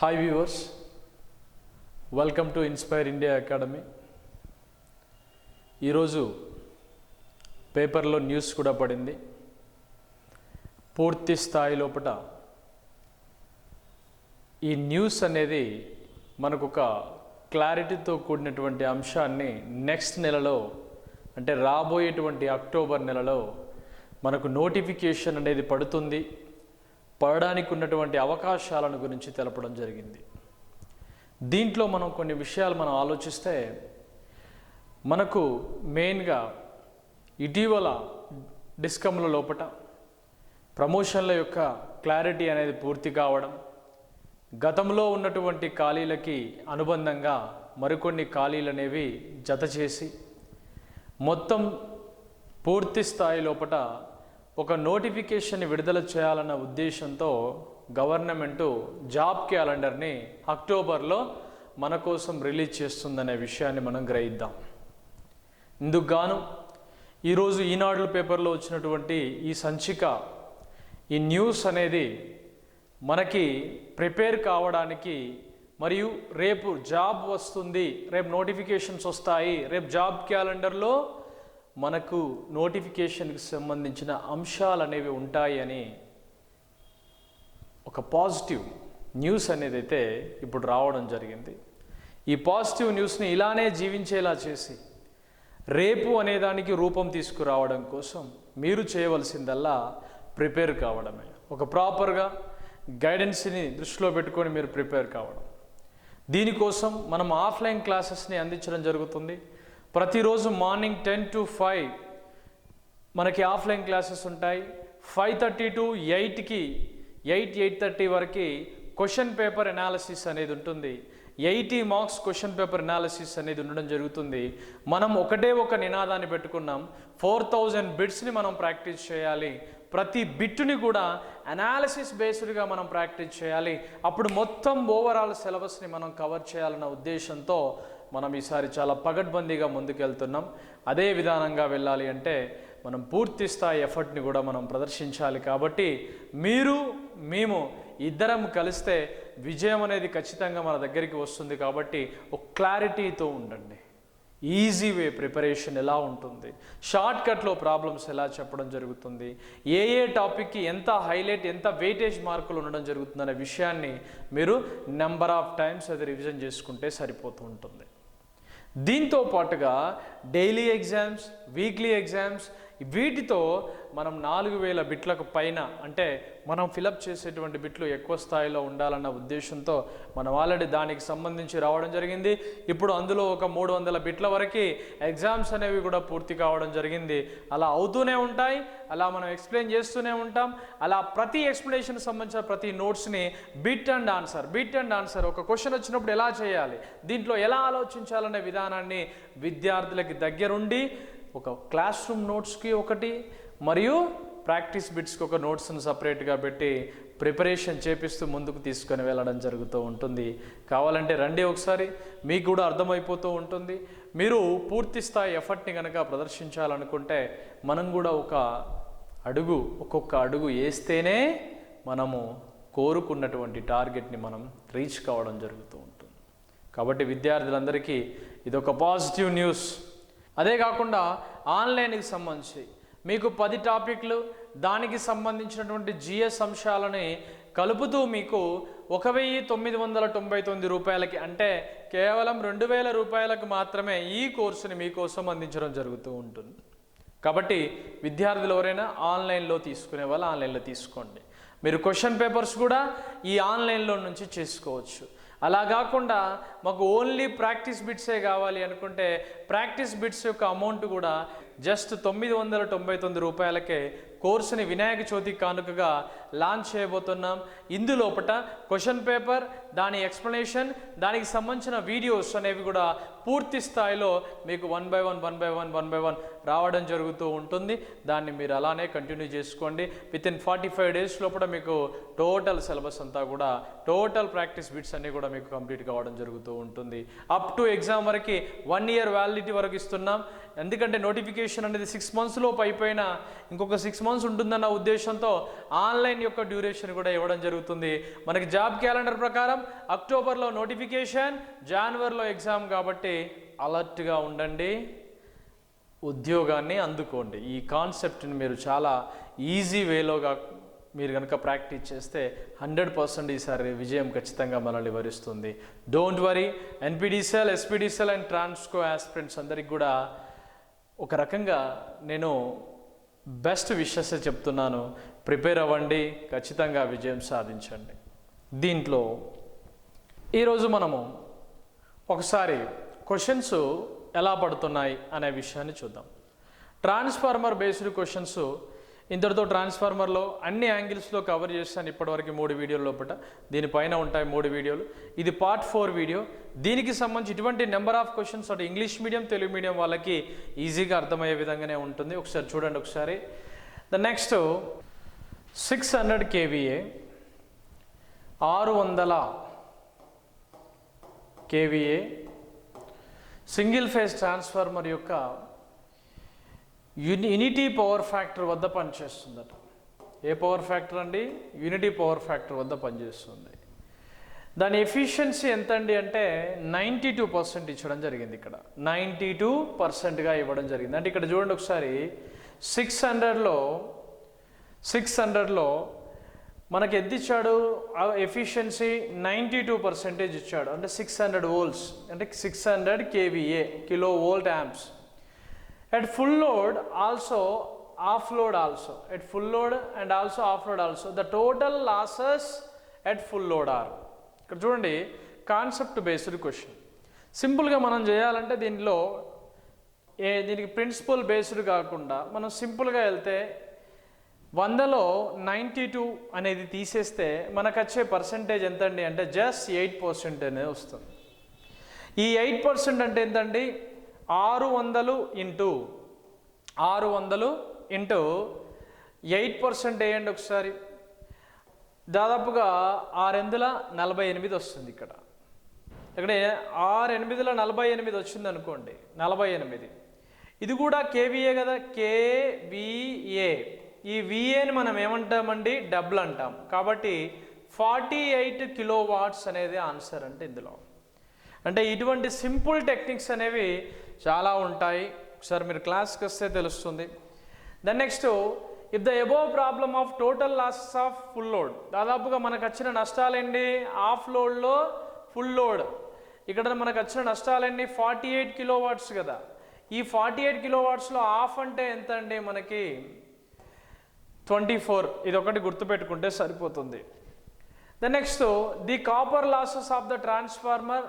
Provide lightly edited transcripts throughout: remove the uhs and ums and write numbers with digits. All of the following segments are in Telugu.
Hi viewers, welcome to inspire India academy. ఈరోజు పేపర్లో న్యూస్ కూడా పడింది. పూర్తి స్థాయి లోపల ఈ న్యూస్ అనేది మనకు ఒక క్లారిటీతో కూడినటువంటి అంశాన్ని నెక్స్ట్ నెలలో, అంటే రాబోయేటువంటి అక్టోబర్ నెలలో మనకు నోటిఫికేషన్ అనేది పడడానికి ఉన్నటువంటి అవకాశాలను గురించి తెలపడం జరిగింది. దీంట్లో మనం కొన్ని విషయాలు మనం ఆలోచిస్తే మనకు మెయిన్గా ఇటీవల డిస్కమ్ల లోపల ప్రమోషన్ల యొక్క క్లారిటీ అనేది పూర్తి కావడం, గతంలో ఉన్నటువంటి ఖాళీలకి అనుబంధంగా మరికొన్ని ఖాళీలు అనేవి జత చేసి మొత్తం పూర్తి స్థాయి లోపల ఒక నోటిఫికేషన్ విడుదల చేయాలన్న ఉద్దేశంతో గవర్నమెంటు జాబ్ క్యాలెండర్ని అక్టోబర్లో మన కోసం రిలీజ్ చేస్తుందనే విషయాన్ని మనం గ్రహిద్దాం. ఇందుకు గాను ఈరోజు ఈనాడు పేపర్లో వచ్చినటువంటి ఈ సంచిక, ఈ న్యూస్ అనేది మనకి ప్రిపేర్ కావడానికి, మరియు రేపు జాబ్ వస్తుంది, రేపు నోటిఫికేషన్స్ వస్తాయి, రేపు జాబ్ క్యాలెండర్లో మనకు నోటిఫికేషన్కి సంబంధించిన అంశాలు అనేవి ఉంటాయి అని ఒక పాజిటివ్ న్యూస్ అనేది అయితే ఇప్పుడు రావడం జరిగింది. ఈ పాజిటివ్ న్యూస్ని ఇలానే జీవించేలా చేసి రేపు అనేదానికి రూపం తీసుకురావడం కోసం మీరు చేయవలసిందల్లా ప్రిపేర్ కావడమే. ఒక ప్రాపర్గా గైడెన్స్ని దృష్టిలో పెట్టుకొని మీరు ప్రిపేర్ కావడం. దీనికోసం మనం ఆఫ్లైన్ క్లాసెస్ని అందించడం జరుగుతుంది. ప్రతిరోజు మార్నింగ్ 10 to 5 మనకి ఆఫ్లైన్ క్లాసెస్ ఉంటాయి. 5:30 to 8కి 8:30 వరకు క్వశ్చన్ పేపర్ అనాలిసిస్ అనేది ఉంటుంది. 80 మార్క్స్ క్వశ్చన్ పేపర్ అనాలిసిస్ అనేది ఉండడం జరుగుతుంది. మనం ఒక నినాదాన్ని పెట్టుకున్నాం, 4000 బిట్స్ని మనం ప్రాక్టీస్ చేయాలి. ప్రతి బిట్టుని కూడా అనాలిసిస్ బేస్డ్గా మనం ప్రాక్టీస్ చేయాలి. అప్పుడు మొత్తం ఓవరాల్ సిలబస్ని మనం కవర్ చేయాలన్న ఉద్దేశంతో మనం ఈసారి చాలా పగడ్బందీగా ముందుకెళ్తున్నాం. అదే విధానంగా వెళ్ళాలి అంటే మనం పూర్తి స్థాయి ఎఫర్ట్ని కూడా మనం ప్రదర్శించాలి. కాబట్టి మేము ఇద్దరం కలిస్తే విజయం అనేది ఖచ్చితంగా మన దగ్గరికి వస్తుంది. కాబట్టి ఒక క్లారిటీతో ఉండండి. ఈజీ వే ప్రిపరేషన్ ఎలా ఉంటుంది, షార్ట్ కట్లో ప్రాబ్లమ్స్ ఎలా చెప్పడం జరుగుతుంది, ఏ టాపిక్కి ఎంత హైలైట్, ఎంత వెయిటేజ్ మార్కులు ఉండడం జరుగుతుందనే విషయాన్ని మీరు నెంబర్ ఆఫ్ టైమ్స్ అది రివిజన్ చేసుకుంటే సరిపోతూ ఉంటుంది. దీంతో పాటుగా డైలీ ఎగ్జామ్స్, వీక్లీ ఎగ్జామ్స్, వీటితో మనం 4000 బిట్లకు పైన, అంటే మనం ఫిలప్ చేసేటువంటి బిట్లు ఎక్కువ స్థాయిలో ఉండాలన్న ఉద్దేశంతో మనం ఆల్రెడీ దానికి సంబంధించి రావడం జరిగింది. ఇప్పుడు అందులో ఒక 300 బిట్ల వరకు ఎగ్జామ్స్ అనేవి కూడా పూర్తి కావడం జరిగింది. అలా అవుతూనే ఉంటాయి, అలా మనం ఎక్స్ప్లెయిన్ చేస్తూనే ఉంటాం. అలా ప్రతి ఎక్స్ప్లెనేషన్కి సంబంధించిన ప్రతి నోట్స్ని బిట్ అండ్ ఆన్సర్, ఒక క్వశ్చన్ వచ్చినప్పుడు ఎలా చేయాలి, దీంట్లో ఎలా ఆలోచించాలనే విధానాన్ని విద్యార్థులకి దగ్గరుండి ఒక క్లాస్ రూమ్ నోట్స్కి ఒకటి, మరియు ప్రాక్టీస్ బిట్స్కి ఒక నోట్స్ని సపరేట్గా పెట్టి ప్రిపరేషన్ చేపిస్తూ ముందుకు తీసుకొని వెళ్ళడం జరుగుతూ ఉంటుంది. కావాలంటే రండి, ఒకసారి మీకు కూడా అర్థమైపోతూ ఉంటుంది. మీరు పూర్తి స్థాయి ఎఫర్ట్ని కనుక ప్రదర్శించాలనుకుంటే మనం కూడా ఒక్కొక్క అడుగు వేస్తేనే మనము కోరుకున్నటువంటి టార్గెట్ని మనం రీచ్ కావడం జరుగుతూ ఉంటుంది. కాబట్టి విద్యార్థులందరికీ ఇదొక పాజిటివ్ న్యూస్. అదే కాకుండా ఆన్లైన్కి సంబంధించి మీకు 10 టాపిక్లు, దానికి సంబంధించినటువంటి జిఎస్ అంశాలని కలుపుతూ మీకు 1999 రూపాయలకి, అంటే కేవలం 2000 రూపాయలకు మాత్రమే ఈ కోర్సుని మీకోసం అందించడం జరుగుతూ ఉంటుంది. కాబట్టి విద్యార్థులు ఎవరైనా ఆన్లైన్లో తీసుకునే వాళ్ళు ఆన్లైన్లో తీసుకోండి. మీరు క్వశ్చన్ పేపర్స్ కూడా ఈ ఆన్లైన్లో నుంచి చేసుకోవచ్చు. అలా కాకుండా మాకు ఓన్లీ ప్రాక్టీస్ బిట్సే కావాలి అనుకుంటే ప్రాక్టీస్ బిట్స్ యొక్క అమౌంట్ కూడా జస్ట్ 999 రూపాయలకే కోర్సుని వినాయక చవితి కానుకగా లాంచ్ చేయబోతున్నాం. ఇందులోపట క్వశ్చన్ పేపర్, దాని ఎక్స్ప్లెనేషన్, దానికి సంబంధించిన వీడియోస్ అనేవి కూడా పూర్తి స్థాయిలో మీకు 1 by 1 రావడం జరుగుతూ ఉంటుంది. దాన్ని మీరు అలానే కంటిన్యూ చేసుకోండి. వితిన్ 45 days లోపల మీకు టోటల్ సిలబస్ అంతా కూడా, టోటల్ ప్రాక్టీస్ బిట్స్ అన్నీ కూడా మీకు కంప్లీట్ కావడం జరుగుతూ ఉంటుంది. అప్ టు ఎగ్జామ్ వరకు 1 year వ్యాలిడిటీ వరకు ఇస్తున్నాం. ఎందుకంటే నోటిఫికేషన్ అనేది 6 monthsలోపు అయిపోయినా ఇంకొక 6 months ఉంటుందన్న ఉద్దేశంతో ఆన్లైన్ యొక్క డ్యూరేషన్ కూడా ఇవ్వడం జరుగుతుంది. మనకి జాబ్ క్యాలెండర్ ప్రకారం అక్టోబర్లో నోటిఫికేషన్, జనవరిలో ఎగ్జామ్ కాబట్టి అలర్ట్గా ఉండండి, ఉద్యోగాన్ని అందుకోండి. ఈ కాన్సెప్ట్ని మీరు చాలా ఈజీ వేలోగా మీరు కనుక ప్రాక్టీస్ చేస్తే 100% ఈసారి విజయం ఖచ్చితంగా మనల్ని వరిస్తుంది. Don't worry. NPDCL, SPDCL and Transco aspirants అందరికి కూడా ఒక రకంగా నేను బెస్ట్ విషెస్ చెప్తున్నాను. ప్రిపేర్ అవ్వండి, ఖచ్చితంగా విజయం సాధించండి. దీంట్లో ఈరోజు మనము ఒకసారి క్వశ్చన్స్ ఎలా పడుతున్నాయి అనే విషయాన్ని చూద్దాం. ట్రాన్స్ఫార్మర్ బేస్డ్ క్వశ్చన్స్ ఇంతటితో ట్రాన్స్ఫార్మర్లో అన్ని యాంగిల్స్లో కవర్ చేశాను ఇప్పటివరకు 3 వీడియోల లోపల. దీనిపైన ఉంటాయి 3 వీడియోలు. ఇది పార్ట్ 4 వీడియో. దీనికి సంబంధించి ఇటువంటి నెంబర్ ఆఫ్ క్వశ్చన్స్ అటు ఇంగ్లీష్ మీడియం, తెలుగు మీడియం వాళ్ళకి ఈజీగా అర్థమయ్యే విధంగానే ఉంటుంది. ఒకసారి చూడండి. ఒకసారి the next 600 kVA 600 kVA single phase transformer యొక్క యూనిటీ పవర్ ఫ్యాక్టర్ వద్ద పనిచేస్తుందట. ఏ పవర్ ఫ్యాక్టర్ అండి? యూనిటీ పవర్ ఫ్యాక్టర్ వద్ద పనిచేస్తుంది. దాని ఎఫిషియన్సీ ఎంత అండి అంటే 92% ఇచ్చడం జరిగింది. ఇక్కడ 92%గా ఇవ్వడం జరిగింది. అంటే ఇక్కడ చూడండి ఒకసారి 600లో మనకి ఎంత ఇచ్చాడు? ఎఫిషియన్సీ 92% ఇచ్చాడు. అంటే 600 volts, అంటే 600 kVA, kilo volt amps. At full load also, off load also, at full load and also off load also, the total losses at full load are. ఇక్కడ చూడండి, కాన్సెప్ట్ బేస్డ్ క్వశ్చన్. సింపుల్గా మనం చేయాలంటే దీనికి ప్రిన్సిపల్ బేస్డ్ కాకుండా మనం సింపుల్గా వెళ్తే 100లో 92 అనేది తీసేస్తే మనకు వచ్చే పర్సంటేజ్ ఎంతండి అంటే జస్ట్ 8% అనేది వస్తుంది. ఈ 8% అంటే ఎంతండి? 600 ఇంటూ 8% వేయండి ఒకసారి. దాదాపుగా 6×48 వస్తుంది. ఇక్కడ 6×48 వచ్చింది అనుకోండి, 48. ఇది కూడా కేవీఏ కదా, కేవీఏ. ఈ విఏని మనం ఏమంటామండి? డబుల్ అంటాం. కాబట్టి 48 కిలోవాట్స్ అనేది ఆన్సర్ అంటే ఇందులో. అంటే ఇటువంటి సింపుల్ టెక్నిక్స్ అనేవి చాలా ఉంటాయి. ఒకసారి మీరు క్లాస్కి వస్తే తెలుస్తుంది. Then next, if the above problem of total losses of full load, దాదాపుగా మనకు వచ్చిన నష్టాలేండి? ఆఫ్ లోడ్లో ఫుల్ లోడ్. ఇక్కడ మనకు వచ్చిన నష్టాలన్నీ 48 కిలోవాట్స్ కదా. ఈ 48 కిలోవాట్స్లో ఆఫ్ అంటే ఎంత అండి? మనకి 24. ఇది ఒకటి గుర్తుపెట్టుకుంటే సరిపోతుంది. The next, the copper losses of the transformer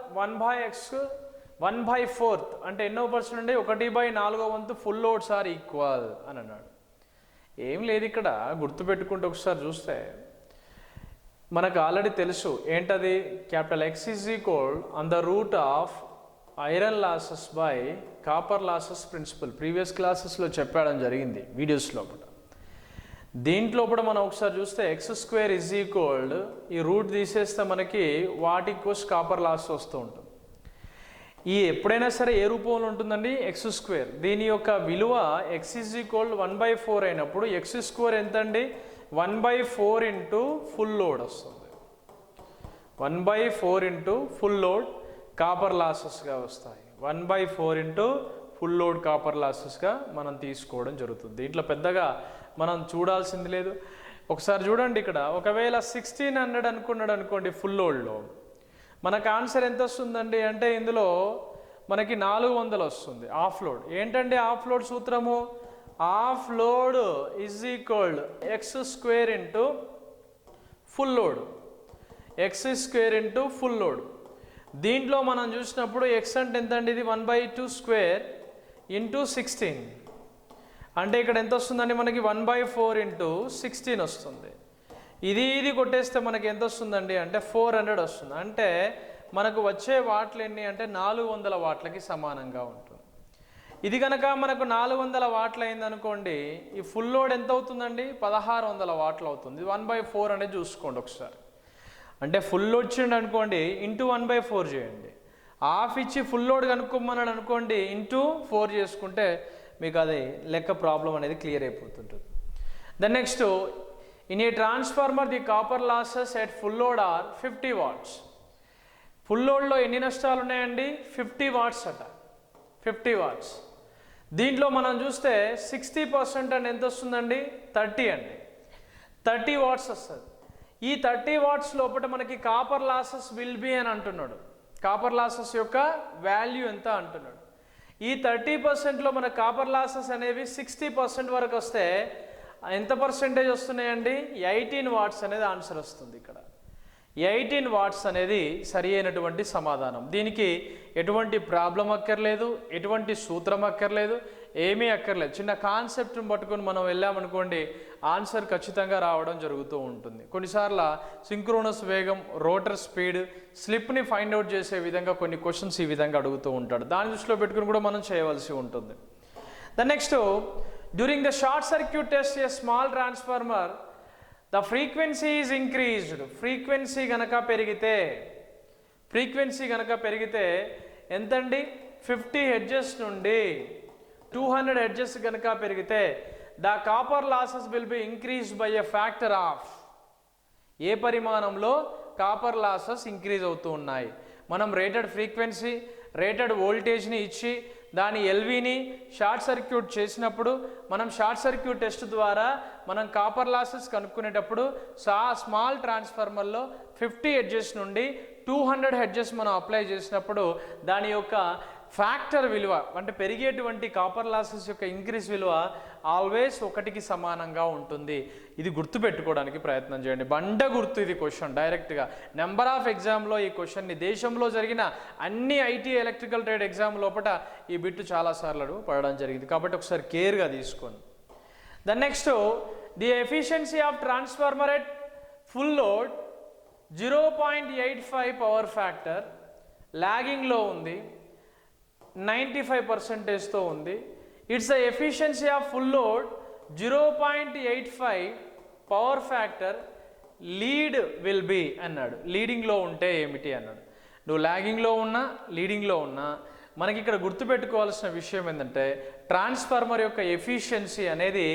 1/4 అంటే ఎన్నో పర్సెంట్ అండి? 1/4 ఫుల్ లోడ్స్ ఆర్ ఈక్వల్ అని అన్నాడు. ఏం లేదు ఇక్కడ, గుర్తుపెట్టుకుంటే ఒకసారి చూస్తే మనకు ఆల్రెడీ తెలుసు ఏంటది? Capital X is equal on the root of iron losses by copper losses principle. Previous క్లాసెస్లో చెప్పడం జరిగింది వీడియోస్లో కూడా. దీంట్లో కూడా మనం ఒకసారి చూస్తే x² ఈజ్ ఈక్వల్, ఈ రూట్ తీసేస్తే మనకి వాట్ ఈక్వల్స్ కాపర్ లాస్ వస్తూ ఉంటుంది. ఈ ఎప్పుడైనా సరే ఏ రూపంలో ఉంటుందండి? x². దీని యొక్క విలువ x ఈజ్ ఈక్వల్ 1/4 అయినప్పుడు x² ఎంత అండి? 1/4 ఇంటూ ఫుల్ లోడ్ వస్తుంది. 1/4 ఇంటూ ఫుల్ లోడ్ కాపర్ లాసెస్గా వస్తాయి. 1/4 ఇంటూ ఫుల్ లోడ్ కాపర్ లాసెస్గా మనం తీసుకోవడం జరుగుతుంది. దీంట్లో పెద్దగా మనం చూడాల్సింది లేదు. ఒకసారి చూడండి ఇక్కడ, ఒకవేళ 1600 అనుకున్నాడు అనుకోండి ఫుల్ లోడ్లో, మనకు ఆన్సర్ ఎంత వస్తుందండి అంటే ఇందులో మనకి 400 వస్తుంది. ఆఫ్ లోడ్ ఏంటండి? ఆఫ్ లోడ్ సూత్రము of load is equal x² into full load. x² into full load. దీంట్లో మనం చూసినప్పుడు x అంటే ఎంత అండి? ఇది 1/2² ఇంటూ 16. అంటే ఇక్కడ ఎంత వస్తుందండి? మనకి 1/4 ఇంటూ 16 వస్తుంది. ఇది కొట్టేస్తే మనకి ఎంత వస్తుందండి అంటే 400 వస్తుంది. అంటే మనకు వచ్చే వాట్లు ఎన్ని అంటే 400 వాట్లకి సమానంగా ఉంటుంది. ఇది కనుక మనకు 400 వాట్లు అయిందనుకోండి, ఈ ఫుల్ లోడ్ ఎంత అవుతుందండి? 1600 వాట్లు అవుతుంది. 1/4 అనేది చూసుకోండి ఒకసారి. అంటే ఫుల్ లోడ్ వచ్చిండు అనుకోండి, ఇంటూ 1/4 చేయండి. హాఫ్ ఇచ్చి ఫుల్ లోడ్ కనుక్కోమన్నాడు అనుకోండి, ఇంటూ 4 చేసుకుంటే మీకు అది లెక్క ప్రాబ్లం అనేది క్లియర్ అయిపోతుంటుంది. Then next, in a transformer the copper losses at full load are 50 watts. Full లోడ్లో ఎన్ని నష్టాలు ఉన్నాయండి? 50 వాట్స్ అట, 50 వాట్స్. దీంట్లో మనం చూస్తే 60% అంటే ఎంత వస్తుందండి? 30 అండి, 30 వాట్స్ వస్తుంది. ఈ 30 వాట్స్ లోపల మనకి కాపర్ లాసెస్ విల్ బి అని అంటున్నాడు. కాపర్ లాసెస్ యొక్క వాల్యూ ఎంత అంటున్నాడు. ఈ 30%లో మన కాపర్ లాసెస్ అనేవి 60% వరకు వస్తే ఎంత పర్సెంటేజ్ వస్తున్నాయండి? 18 వాట్స్ అనేది ఆన్సర్ వస్తుంది. ఇక్కడ 18 వాట్స్ అనేది సరి అయినటువంటి సమాధానం. దీనికి ఎటువంటి ప్రాబ్లం అక్కర్లేదు, ఎటువంటి సూత్రం అక్కర్లేదు, ఏమీ అక్కర్లేదు. చిన్న కాన్సెప్ట్ని పట్టుకొని మనం వెళ్ళామనుకోండి, ఆన్సర్ ఖచ్చితంగా రావడం జరుగుతూ ఉంటుంది. కొన్నిసార్లు సింక్రోనస్ వేగం, రోటర్ స్పీడ్, స్లిప్ని ఫైండ్ అవుట్ చేసే విధంగా కొన్ని క్వశ్చన్స్ ఈ విధంగా అడుగుతూ ఉంటాడు. దాని దృష్టిలో పెట్టుకుని కూడా మనం చేయవలసి ఉంటుంది. The next, during the short circuit test a small transformer the frequency is increased. Frequency కనుక పెరిగితే ఎంతండి? 50 హెడ్జెస్ నుండి 200 హెడ్జెస్ కనుక పెరిగితే the copper losses will be increased by a factor of. ఏ పరిమాణంలో కాపర్ లాసెస్ ఇంక్రీజ్ అవుతూ ఉన్నాయి? మనం రేటెడ్ ఫ్రీక్వెన్సీ, రేటెడ్ వోల్టేజ్ని ఇచ్చి దాని ఎల్విని షార్ట్ సర్క్యూట్ చేసినప్పుడు, మనం షార్ట్ సర్క్యూట్ టెస్ట్ ద్వారా మనం కాపర్ లాసెస్ కనుక్కునేటప్పుడు స్మాల్ ట్రాన్స్ఫార్మర్లో 50 హెడ్జెస్ నుండి 200 హెడ్జెస్ మనం అప్లై చేసినప్పుడు దాని యొక్క ఫ్యాక్టర్ విలువ, అంటే పెరిగేటువంటి కాపర్ లాసెస్ యొక్క ఇంక్రీజ్ విలువ ఆల్వేస్ 1కి సమానంగా ఉంటుంది. ఇది గుర్తుపెట్టుకోవడానికి ప్రయత్నం చేయండి. బండ గుర్తు ఇది క్వశ్చన్. డైరెక్ట్గా నెంబర్ ఆఫ్ ఎగ్జామ్లో ఈ క్వశ్చన్ని, దేశంలో జరిగిన అన్ని ఐటీ ఎలక్ట్రికల్ ట్రేడ్ ఎగ్జామ్ లోపల ఈ బిట్టు చాలాసార్లు పడడం జరిగింది. కాబట్టి ఒకసారి కేర్గా తీసుకోండి. The next, the efficiency of transformer at full load 0.85 power factor, లాగింగ్లో ఉంది, 95%తో ఉంది. It's the efficiency of full load 0.85 power factor, lead will be అన్నాడు. లీడింగ్లో ఉంటే ఏమిటి అన్నాడు. నువ్వు లాగింగ్లో ఉన్నా, లీడింగ్లో ఉన్నా, మనకి ఇక్కడ గుర్తుపెట్టుకోవాల్సిన విషయం ఏంటంటే ట్రాన్స్ఫార్మర్ యొక్క ఎఫిషియన్సీ అనేది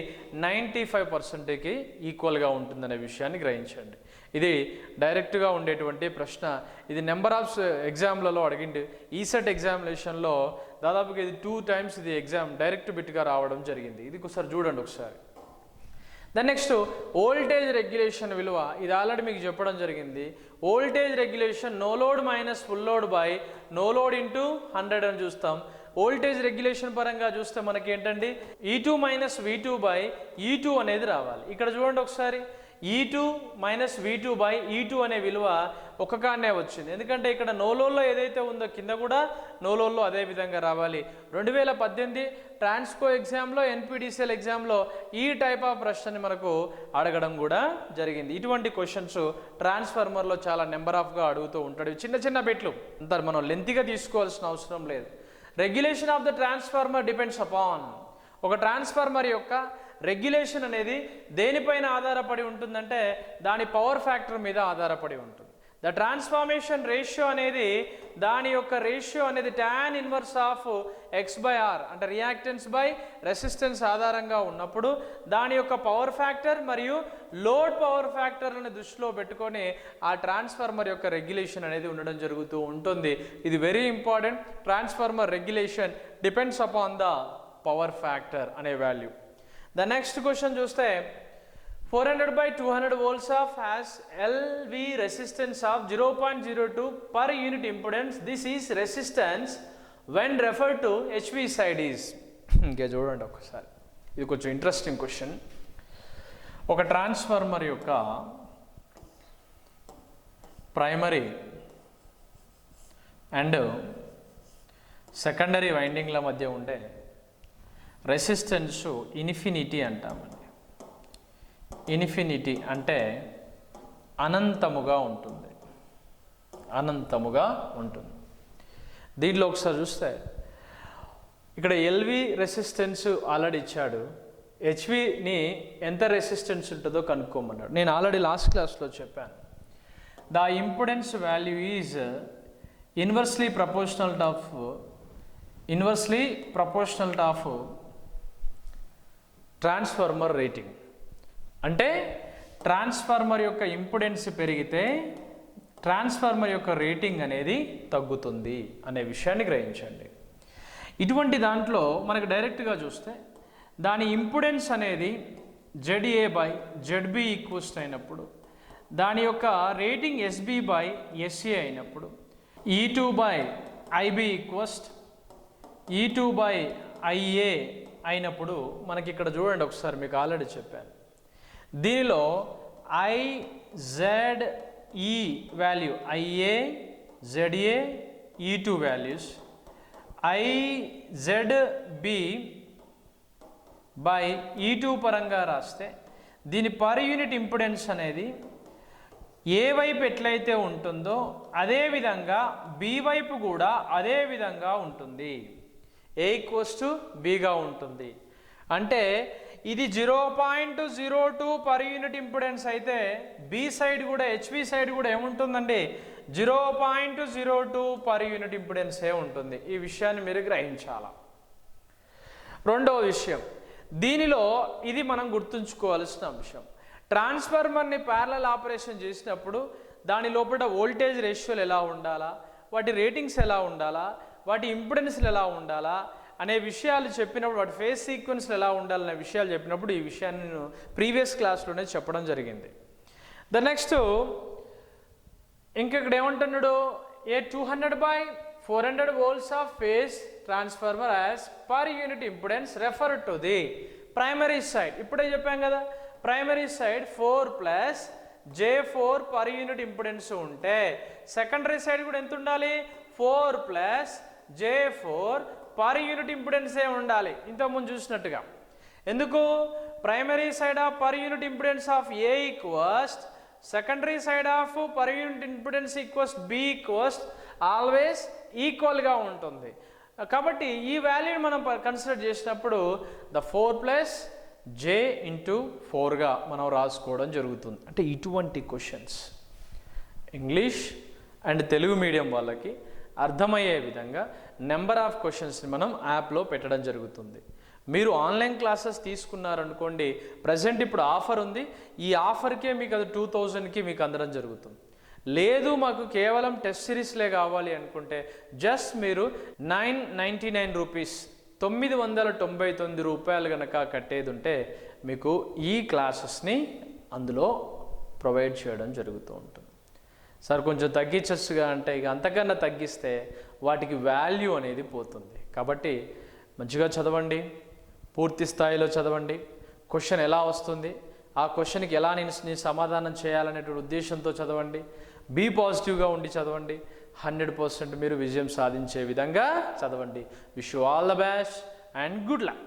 95%కి ఈక్వల్గా ఉంటుందనే విషయాన్ని గ్రహించండి. ఇది డైరెక్ట్గా ఉండేటువంటి ప్రశ్న. ఇది నెంబర్ ఆఫ్ ఎగ్జామ్లలో అడిగింది. ఈసెట్ ఎగ్జామినేషన్లో దాదాపుగా ఇది 2 times ఇది ఎగ్జామ్ డైరెక్ట్ బిట్గా రావడం జరిగింది. ఇది ఒకసారి చూడండి ఒకసారి. దెన్ నెక్స్ట్, వోల్టేజ్ రెగ్యులేషన్ విలువ. ఇది ఆల్రెడీ మీకు చెప్పడం జరిగింది. Voltage regulation no load minus full load by no load into 100 అని చూస్తాం. వోల్టేజ్ రెగ్యులేషన్ పరంగా చూస్తే మనకి ఏంటండి, E2 minus V2 by E2 అనేది రావాలి. ఇక్కడ చూడండి ఒకసారి, E2 minus V2 by E2 అనే విలువ ఒక్కకానే వచ్చింది. ఎందుకంటే ఇక్కడ నోలోల్లో ఏదైతే ఉందో కింద కూడా నోలోల్లో అదే విధంగా రావాలి. 2018 ట్రాన్స్కో ఎగ్జామ్లో, NPTCL ఎగ్జామ్లో ఈ టైప్ ఆఫ్ ప్రశ్నని మనకు అడగడం కూడా జరిగింది. ఇటువంటి క్వశ్చన్స్ ట్రాన్స్ఫార్మర్లో చాలా నెంబర్ ఆఫ్గా అడుగుతూ ఉంటాడు. చిన్న చిన్న బిట్లు అంతా మనం లెంతీగా తీసుకోవాల్సిన అవసరం లేదు. Regulation of the transformer depends upon. ఒక ట్రాన్స్ఫార్మర్ యొక్క రెగ్యులేషన్ అనేది దేనిపైన ఆధారపడి ఉంటుందంటే దాని పవర్ ఫ్యాక్టర్ మీద ఆధారపడి ఉంటుంది. ద ట్రాన్స్ఫార్మేషన్ రేషియో అనేది, దాని యొక్క రేషియో అనేది tan ఇన్వర్స్ ఆఫ్ x/r అంటే రియాక్టెన్స్ బై రెసిస్టెన్స్ ఆధారంగా ఉన్నప్పుడు దాని యొక్క పవర్ ఫ్యాక్టర్ మరియు లోడ్ పవర్ ఫ్యాక్టర్లను దృష్టిలో పెట్టుకొని ఆ ట్రాన్స్ఫార్మర్ యొక్క రెగ్యులేషన్ అనేది ఉండడం జరుగుతూ ఉంటుంది. ఇది very important. Transformer regulation depends upon the power factor అనే వాల్యూ. ద నెక్స్ట్ క్వశ్చన్ చూస్తే 400 by 200 volts of has LV resistance of 0.02 per unit impedance. This is resistance when referred to HV side is. ఇంకా చూడండి ఒకసారి, ఇది కొంచెం ఇంట్రెస్టింగ్ క్వశ్చన్. ఒక ట్రాన్స్ఫార్మర్ యొక్క ప్రైమరీ అండ్ సెకండరీ వైండింగ్ల మధ్య ఉండే రెసిస్టెన్స్ ఇన్ఫినిటీ అంటామండి. ఇన్ఫినిటీ అంటే అనంతముగా ఉంటుంది, అనంతముగా ఉంటుంది. దీంట్లో ఒకసారి చూస్తే ఇక్కడ ఎల్వి రెసిస్టెన్స్ ఆల్రెడీ ఇచ్చాడు, హెచ్విని ఎంత రెసిస్టెన్స్ ఉంటుందో కనుక్కోమన్నాడు. నేను ఆల్రెడీ లాస్ట్ క్లాస్లో చెప్పాను. The impedance value is inversely proportional of transformer rating. అంటే ట్రాన్స్ఫార్మర్ యొక్క ఇంపిడెన్స్ పెరిగితే ట్రాన్స్ఫార్మర్ యొక్క రేటింగ్ అనేది తగ్గుతుంది అనే విషయాన్ని గ్రహించండి. ఇటువంటి దాంట్లో మనకు డైరెక్ట్గా చూస్తే దాని ఇంపిడెన్స్ అనేది ZA/ZB ఈక్వల్స్ అయినప్పుడు, దాని యొక్క రేటింగ్ SB/SA అయినప్పుడు, E2/IB ఈక్వల్స్ E2/IA అయినప్పుడు మనకి ఇక్కడ చూడండి ఒకసారి, మీకు ఆల్రెడీ చెప్పాను. దీనిలో IZE value IA, ZA, E2 values, IZB/E2 పరంగా రాస్తే దీని పర్ యూనిట్ ఇంపిడెన్స్ అనేది ఏ వైపు ఎట్లయితే ఉంటుందో అదే విధంగా బి వైపు కూడా అదే విధంగా ఉంటుంది. A=Bగా ఉంటుంది. అంటే ఇది 0.02 పర్ యూనిట్ ఇంపిడెన్స్ అయితే బి సైడ్ కూడా HV సైడ్ కూడా ఏముంటుందండి 0.02 పర్ యూనిట్ ఇంపిడెన్సే ఉంటుంది. ఈ విషయాన్ని మీరు గ్రహించాలా. రెండవ విషయం, దీనిలో ఇది మనం గుర్తుంచుకోవాల్సిన అంశం, ట్రాన్స్ఫార్మర్ని ప్యారలల్ ఆపరేషన్ చేసినప్పుడు దాని లోపల వోల్టేజ్ రేషియోలు ఎలా ఉండాలా, వాటి రేటింగ్స్ ఎలా ఉండాలా, వాటి ఇంపిడెన్స్లు ఎలా ఉండాలా అనే విషయాలు చెప్పినప్పుడు, వాటి ఫేజ్ సీక్వెన్స్లు ఎలా ఉండాలనే విషయాలు చెప్పినప్పుడు ఈ విషయాన్ని నేను ప్రీవియస్ క్లాస్లోనే చెప్పడం జరిగింది. నెక్స్ట్ ఇక్కడ ఏమంటున్నాడు, ఏ 200/400 volts of phase transformer as per unit impedance refer to the primary side. ఇప్పుడే చెప్పాం కదా, primary side 4+J4 per unit impedance ఉంటే సెకండరీ సైడ్ కూడా ఎంత ఉండాలి, 4+J4 పర్ యూనిట్ ఇంపిడెన్సే ఉండాలి. ఇంతకుముందు చూసినట్టుగా. ఎందుకు, primary side of per unit impedance of A equals secondary side of per unit impedance equals B equals always ఈక్వల్గా ఉంటుంది. కాబట్టి ఈ వాల్యూని మనం కన్సిడర్ చేసినప్పుడు ద 4+J/4గా మనం రాసుకోవడం జరుగుతుంది. అంటే ఇటువంటి questions English and Telugu medium వాళ్ళకి అర్థమయ్యే విధంగా నెంబర్ ఆఫ్ క్వశ్చన్స్ని మనం యాప్లో పెట్టడం జరుగుతుంది. మీరు ఆన్లైన్ క్లాసెస్ తీసుకున్నారనుకోండి, ప్రజెంట్ ఇప్పుడు ఆఫర్ ఉంది, ఈ ఆఫర్కే మీకు అది 2000కి మీకు అందడం జరుగుతుంది. లేదు మాకు కేవలం టెస్ట్ సిరీస్లే కావాలి అనుకుంటే జస్ట్ మీరు 999 రూపీస్, 999 రూపాయలు కనుక కట్టేది ఉంటే మీకు ఈ క్లాసెస్ని అందులో ప్రొవైడ్ చేయడం జరుగుతూ ఉంటుంది. సార్ కొంచెం తగ్గించచ్చుగా అంటే ఇక అంతకన్నా తగ్గిస్తే వాటికి వాల్యూ అనేది పోతుంది. కాబట్టి మంచిగా చదవండి, పూర్తి స్థాయిలో చదవండి. క్వశ్చన్ ఎలా వస్తుంది, ఆ క్వశ్చన్కి ఎలా నేను సమాధానం చేయాలనేటువంటి ఉద్దేశంతో చదవండి. బీ పాజిటివ్గా ఉండి చదవండి. 100% మీరు విజయం సాధించే విధంగా చదవండి. Wish you all the best and good luck.